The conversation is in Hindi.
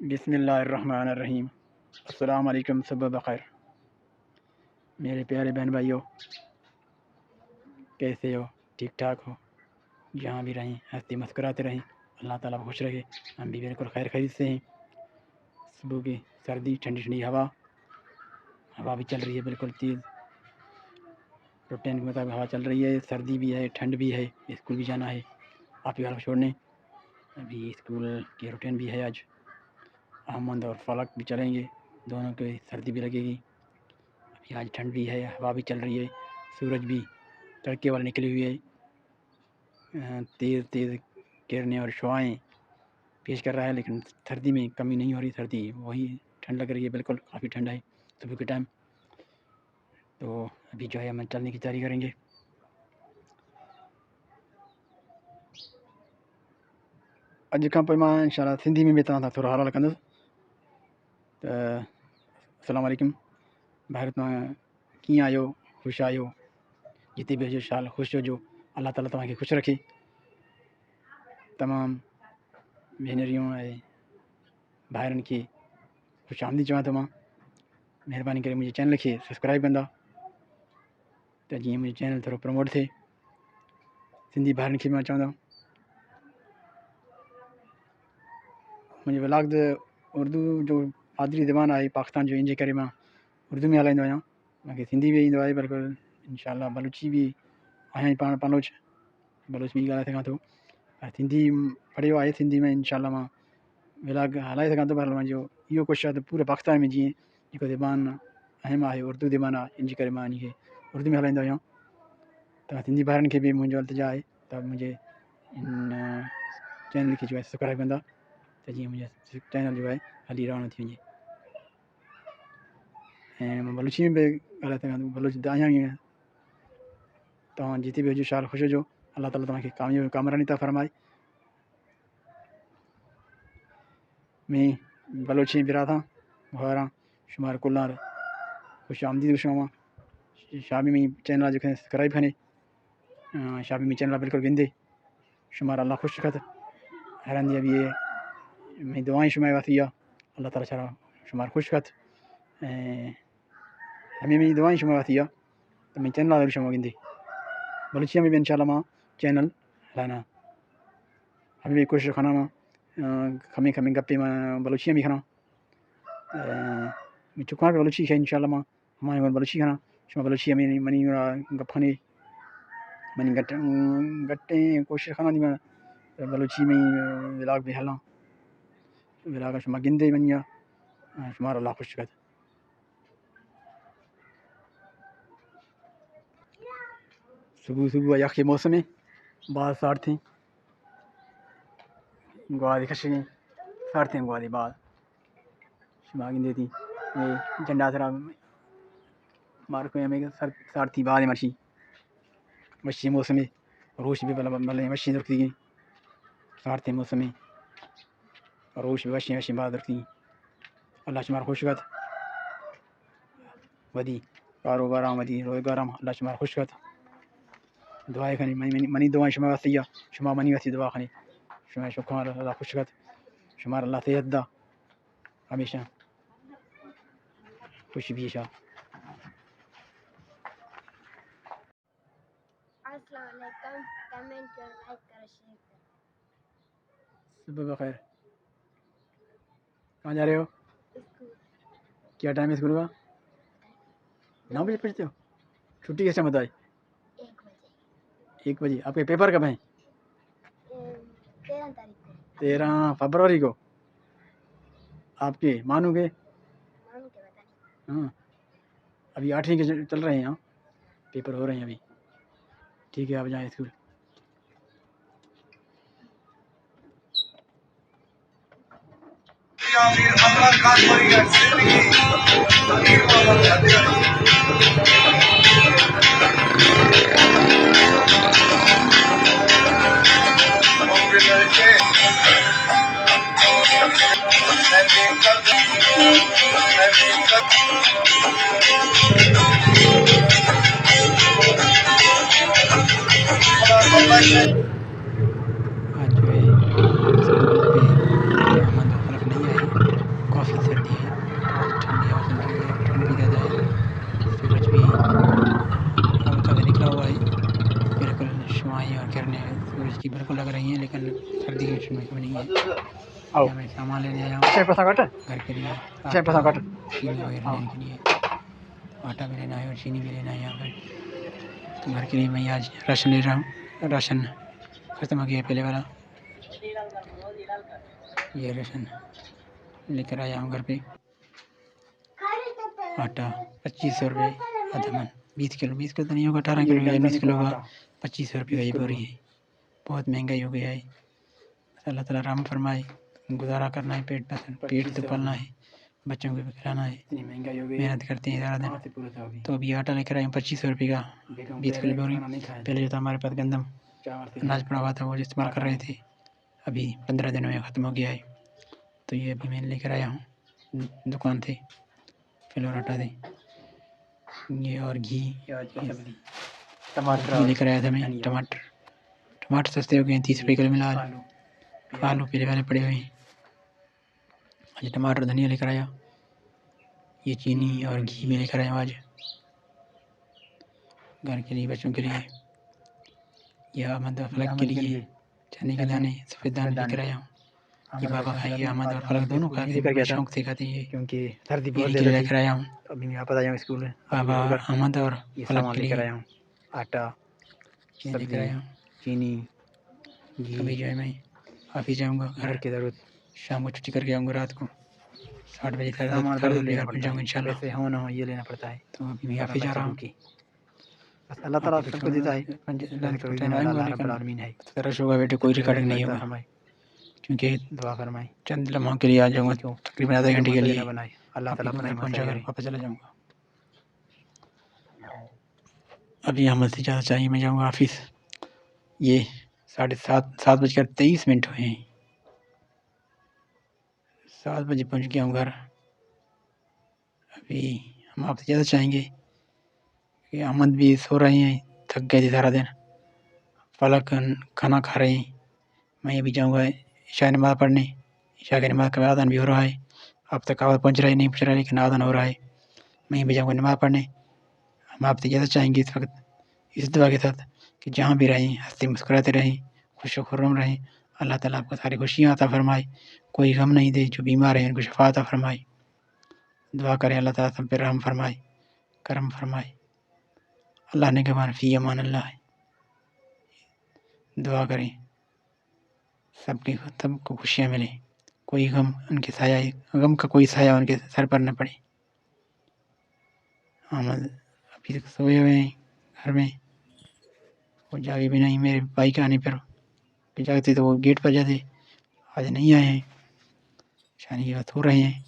बिस्मिल्लाहिर्रहमानिर्रहीम। अस्सलाम वालेकुम, सुबह बखैर मेरे प्यारे बहन भाइयों, कैसे हो? ठीक ठाक हो? जहाँ भी रहें हंसते मुस्कुराते रहें, अल्लाह ताला खुश रखे। हम भी बिल्कुल खैर खैरियत से हैं। सुबह की सर्दी, ठंडी ठंडी हवा भी चल रही है बिल्कुल तेज़। रूटीन के मुताबिक हवा चल रही है, सर्दी भी है, ठंड भी है। स्कूल भी जाना है आप ही घर छोड़ने। अभी स्कूल की रूटीन भी है। आज अहमद और फलक भी चलेंगे, दोनों को सर्दी भी लगेगी। अभी आज ठंड भी है, हवा भी चल रही है, सूरज भी तड़के वाले निकली हुई है। तेज़ तेज़ किरणें और शुआएँ पेश कर रहा है, लेकिन सर्दी में कमी नहीं हो रही। सर्दी वही ठंड लग रही है, बिल्कुल काफ़ी ठंड है सुबह के टाइम। तो अभी जो है हम चलने की तैयारी करेंगे। अॼु खां पोइ मां इंशाल्लाह सिंधी में बि तव्हां सां थोरो हाल कंदुसि। त अस्सलाम वालेकुम। भारत में कीअं आहियो? ख़ुशि आहियो? जिते बि हुजो शाल ख़ुशि हुजो। अल्लाह ताला तव्हांखे ख़ुशि रखे। तमामु भेनरियूं ऐं भाइरनि खे ख़ुशि आमदी चवां थो मां। महिरबानी करे मुंहिंजे चैनल खे सब्सक्राइब कंदा त जीअं मुंहिंजो चैनल थोरो प्रमोट थिए। सिंधी भाइरनि खे मां चवंदो, मुंहिंजो व्लॉग त उर्दू जो मादरी ज़बान आहे पाकिस्तान जो, इन जे करे मां उर्दू में हलाईंदो आहियां। मूंखे सिंधी बि ईंदो आहे, बिल्कुलु इंशाल्लाह। बलूची बि आहियां पाण बलोच बि ॻाल्हाए सघां थो। सिंधी पढ़ियो आहे, सिंधी में इंशाल्लाह मां व्लॉग हलाए सघां थो। पर मुंहिंजो इहो कोशिशि आहे त पूरे पाकिस्तान में जीअं जेको ज़बान अहम आहे उर्दू ज़बान आहे, इन जे करे मां इन खे उर्दू में हलाईंदो आहियां। त सिंधी भाइरनि खे बि मुंहिंजो इल्तिजा आहे त मुंहिंजे इन चैनल खे जो आहे सब्सक्राइब कंदा त जीअं मुंहिंजो चैनल जो आहे हली रवानो थी वञे। ऐं मां बलूची में बि ॻाल्हाए सघां थो। बलूच त आहियां ई आहियां। तव्हां जिते बि हुजो शाल ख़ुशि हुजो। अल्लाह ताला तव्हांखे कामयाबी था फरमाए। मैं बलोची बिरादा मुहारा शुमार कुल्लार खुश आमदीद शुमा शाबी में चैनल जो सब्सक्राइब कने शाबी में चैनल बिल्कुल गिंदे शुमार अल्लाह खुश रखत। हैरान दिया भी ये मैं दुआएं शुमाए वासिया अल्लाह ताला शरा शुमार खुश रखत। हमें में दुआएं शुमाए वासिया तो मैं चैनल शुमा गिंदे बलूचिया में भी इंशाल्लाह मां चैनल हलाना। हमें भी कोशिश खाना मां खमी खमी गप्पे मां बलूचिया भी खाना चुका बलूची है इंशाल्लाह मां हमारे बलूची खाना शुमा बलूचिया में मनी गप्पाने मनी गट्टे कोशिश खाना दी मैं बलूची में व्लॉग भी हला व्लॉग शुमा गिंदे वनिया शुमार अल्लाह खुश कर। सुबह सुबह यख के मौसम में बाद साठ थी गुआदी खशी साठ थी गुआदी बाद शुमा गिंदे थी झंडा सरा मार को हमें साठ थी बाद मर्शी मच्छी मौसम में रोश भी मतलब मच्छी रुकती गई साठ थी मौसम में रोश भी वशी वशी बाद रुकती। अल्लाह शुमार खुश कर वधी कारोबार वधी रोजगार अल्लाह शुमार खुश कर। दुआ खनी मनी दुआ शुमा वसिया शुमा मनी वसी दुआ खनी शुमा शुक्र अल्लाह खुश कर शुमार अल्लाह सेहत दा हमेशा खुश भी शाह। सुबह बखैर। कहाँ जा रहे हो? क्या टाइम है स्कूल का? 9 बजे पढ़ते हो? छुट्टी कैसे मत आई? 1 बजे। आपके पेपर कब हैं? 13 फरवरी को। आपके मानू के? हाँ, अभी 8वीं के चल रहे हैं। यहाँ पेपर हो रहे हैं अभी। ठीक है, आप जाएँ स्कूल। आज जो है स्कूल पे अहमद और फलक नहीं आए। लग रही हैं, लेकिन सर्दी की समय में नहीं है। आओ यहाँ मैं सामान लेने आया हूँ अच्छा पैसा कट घर के लिए, अच्छा पैसा कट चीनी वगैरह लेने के लिए। तो आटा भी लेना है और चीनी भी लेना है यहाँ पर। तो घर के लिए मैं आज राशन ले रहा हूँ। राशन ख़त्म हो गया पहले वाला, ये राशन लेकर आया हूँ घर पे। आटा 2500 रुपये आधा मन, 20 किलो तो नहीं होगा, 18 किलो या 19 किलो होगा, 2500 रुपये का ये बोरी है। बहुत महंगाई हो गया है। अल्लाह ताला रहम फरमाए। गुजारा करना है, पेट तो पालना है, बच्चों को भी खिलाना है, मेहनत करते हैं सारा दिन। तो अभी आटा लेकर आए 2500 रुपये का, 20 किलो बोरी। पहले जो था हमारे पास गंदम अनाज पड़ा हुआ था, वो इस्तेमाल कर रहे थे, अभी 15 दिनों में ख़त्म हो गया है। तो ये अभी मैं लेकर आया हूँ दुकान से, फिलौर आटा से। ये और घी टमाटर लेकर आया था मैं। टमाटर सस्ते हो गए हैं, 30 रुपये किलो मिला। आलू पहले वाले पड़े हुए हैं। आज टमाटर धनिया लेकर आया। ये चीनी और घी में लेकर आया आज घर के लिए, बच्चों के लिए। यह अहमद और फलक के लिए चने के दाने, सफ़ेद दाने लेकर आया हूँ। ये बाबा खाएंगे, अहमद और फलक दोनों खाते हैं, शौक से खाते हैं ये, क्योंकि सर्दी बहुत के लिए लेकर आया हूँ। अभी मैं वापस आया हूँ स्कूल में। बाबा अहमद और फलक के लेकर लिए आया हूँ आटा, लेकर आया हूँ, चीनी, घी। अभी जो है मैं ऑफिस जाऊँगा, घर की ज़रूरत। शाम को छुट्टी करके आऊँगा, रात को 8 बजे सामान घर लेना पहुँच जाऊँगा इंशाल्लाह। पैसे हो ना हो ये लेना पड़ता है। तो अभी मैं ऑफिस जा रहा हूँ। बस अल्लाह ताला सबको देता है, रश होगा बेटे, कोई रिकॉर्डिंग नहीं होगा, क्योंकि दुआ फरमाए, चंद लम्हों के लिए आ जाऊँगा, तकरीबन आधे घंटे के लिए। अल्लाह ताला अपना पहुँचा कर वापस चला जाऊँगा। अभी अहमद से ज़्यादा चाहिए, मैं जाऊँगा ऑफिस। ये 7:23 हुए हैं। 7 बजे पहुँच गया हूँ घर। अभी हम आपसे ज़्यादा चाहेंगे कि अहमद भी सो रहे हैं, थक गए थे सारा दिन। फलक खाना खा रहे हैं। मैं अभी जाऊँगा ईशा नमाज़ पढ़ने। ईशा की नमाज़ का आज़ान भी हो रहा है। अब तक आवाज़ पहुँच रहा है नहीं पहुँच रहा है, लेकिन आज़ान हो रहा है। मैं भी जाऊँगा नमाज़ पढ़ने। हम आपसे ज़्यादा चाहेंगे इस वक्त, इस दुआ के साथ, कि जहाँ भी रहें हंसते मुस्कुराते रहें, खुश खुर्रम रहें। अल्लाह ताला आपको सारी खुशियाँ अता फरमाए, कोई गम नहीं दे। जो बीमार हैं उनको शफ़ा अता फरमाए। दुआ करें अल्लाह ताला सब पे रहम फरमाए, करम फरमाए। अल्लाह ने गवान फ़ी अमान अल्लाह। दुआ करें सबको खुशियाँ मिलें, कोई गम का कोई साया उनके सर पर न पड़े। अहमद अभी तक सोए हुए हैं घर में, वो जागे भी नहीं। मेरे भाई के आने पर जागते तो वो गेट पर जाते, आज नहीं आए हैं, शानी की बात हो रहे हैं।